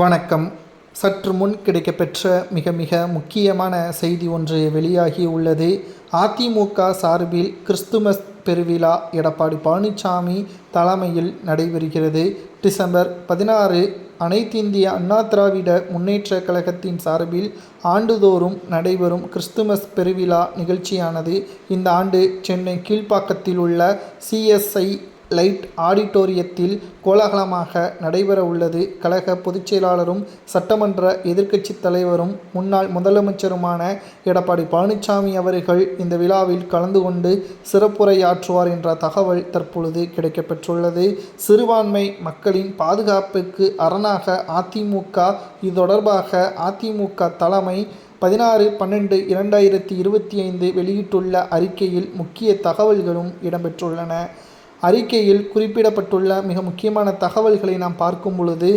வணக்கம். சற்று முன் கிடைக்கப்பெற்ற மிக முக்கியமான செய்தி ஒன்று வெளியாகி உள்ளது. அதிமுக சார்பில் கிறிஸ்துமஸ் பெருவிழா எடப்பாடி பழனிசாமி தலைமையில் நடைபெறுகிறது. டிசம்பர் 16 அனைத்திந்திய அண்ணா திராவிட முன்னேற்ற கழகத்தின் சார்பில் ஆண்டுதோறும் நடைபெறும் கிறிஸ்துமஸ் பெருவிழா நிகழ்ச்சியானது இந்த ஆண்டு சென்னை கீழ்ப்பாக்கத்தில் உள்ள CSI லைட் ஆடிட்டோரியத்தில் கோலாகலமாக நடைபெற உள்ளது. கழக பொதுச் செயலாளரும் சட்டமன்ற எதிர்க்கட்சித் தலைவரும் முன்னாள் முதலமைச்சருமான எடப்பாடி பழனிசாமி அவர்கள் இந்த விழாவில் கலந்து கொண்டு சிறப்புரையாற்றுவார் என்ற தகவல் தற்பொழுது கிடைக்கப்பெற்றுள்ளது. சிறுபான்மை மக்களின் பாதுகாப்புக்கு அரணாக அதிமுக. இது தொடர்பாக அதிமுக தலைமை 16/12/2025 வெளியிட்டுள்ள அறிக்கையில் முக்கிய தகவல்களும் இடம்பெற்றுள்ளன. அறிக்கையில் குறிப்பிடப்பட்டுள்ள மிக முக்கியமான தகவல்களை நாம் பார்க்கும் பொழுது,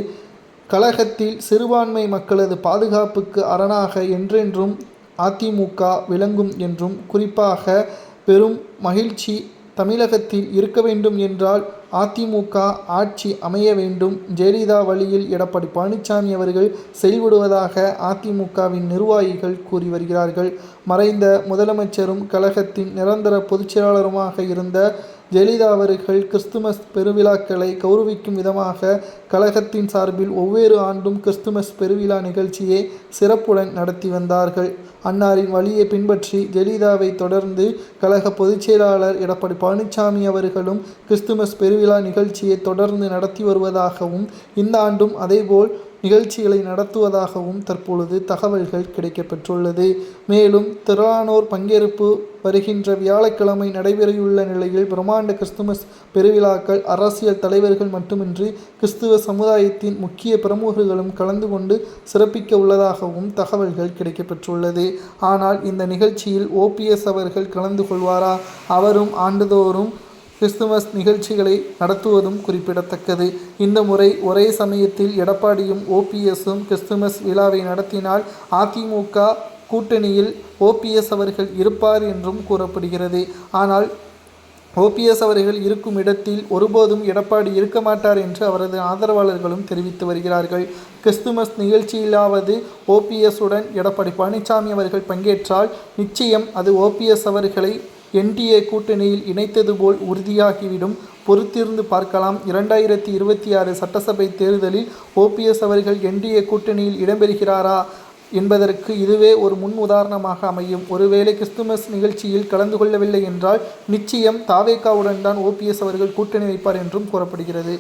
கழகத்தில் சிறுபான்மை மக்களது பாதுகாப்புக்கு அரணாக என்றென்றும் அதிமுக விளங்கும் என்றும், குறிப்பாக பெரும் மகிழ்ச்சி தமிழகத்தில் இருக்க வேண்டும் என்றால் அதிமுக ஆட்சி அமைய வேண்டும். ஜெயலலிதா வழியில் எடப்பாடி பழனிசாமி அவர்கள் செயல்படுவதாக அதிமுகவின் நிர்வாகிகள் கூறி வருகிறார்கள். மறைந்த முதலமைச்சரும் கழகத்தின் நிரந்தர பொதுச் செயலாளருமாக இருந்த ஜெயலலிதா அவர்கள் கிறிஸ்துமஸ் பெருவிழாக்களை கௌரவிக்கும் விதமாக கழகத்தின் சார்பில் ஒவ்வொரு ஆண்டும் கிறிஸ்துமஸ் பெருவிழா நிகழ்ச்சியை சிறப்புடன் நடத்தி வந்தார்கள். அன்னாரின் வழியை பின்பற்றி ஜெயலலிதாவை தொடர்ந்து கழக பொதுச் செயலாளர் எடப்பாடி பழனிசாமி அவர்களும் கிறிஸ்துமஸ் பெருவிழா நிகழ்ச்சியை தொடர்ந்து நடத்தி வருவதாகவும், இந்த ஆண்டும் அதேபோல் நிகழ்ச்சிகளை நடத்துவதாகவும் தற்பொழுது தகவல்கள் கிடைக்கப்பெற்றுள்ளது. மேலும் திரளானோர் பங்கேற்பு வருகின்ற வியாழக்கிழமை நடைபெறவுள்ள நிலையில் பிரம்மாண்ட கிறிஸ்துமஸ் பெருவிழாக்கள் அரசியல் தலைவர்கள் மட்டுமின்றி கிறிஸ்துவ சமுதாயத்தின் முக்கிய பிரமுகர்களும் கலந்து கொண்டு சிறப்பிக்க உள்ளதாகவும் தகவல்கள் கிடைக்கப்பெற்றுள்ளது. ஆனால் இந்த நிகழ்ச்சியில் OPS அவர்கள் கலந்து கொள்வாரா? அவரும் ஆண்டுதோறும் கிறிஸ்துமஸ் நிகழ்ச்சிகளை நடத்துவதும் குறிப்பிடத்தக்கது. இந்த முறை ஒரே சமயத்தில் எடப்பாடியும் OPSம் கிறிஸ்துமஸ் விழாவை நடத்தினால் அதிமுக கூட்டணியில் OPS அவர்கள் இருப்பார் என்றும் கூறப்படுகிறது. ஆனால் OPS அவர்கள் இருக்கும் இடத்தில் ஒருபோதும் எடப்பாடி இருக்க மாட்டார் என்று அவரது ஆதரவாளர்களும் தெரிவித்து வருகிறார்கள். கிறிஸ்துமஸ் நிகழ்ச்சியிலாவது OPS உடன் எடப்பாடி பழனிசாமி அவர்கள் பங்கேற்றால் நிச்சயம் அது OPS அவர்களை NDA கூட்டணியில் இணைத்தது போல் உறுதியாகிவிடும். பொறுத்திருந்து பார்க்கலாம். 2026 சட்டசபை தேர்தலில் OPS அவர்கள் NDA கூட்டணியில் இடம்பெறுகிறாரா என்பதற்கு இதுவே ஒரு முன் உதாரணமாக அமையும். ஒருவேளை கிறிஸ்துமஸ் நிகழ்ச்சியில் கலந்து கொள்ளவில்லை என்றால் நிச்சயம் தாவேகாவுடன் தான் OPS அவர்கள் கூட்டணி வைப்பார் என்றும் கூறப்படுகிறது.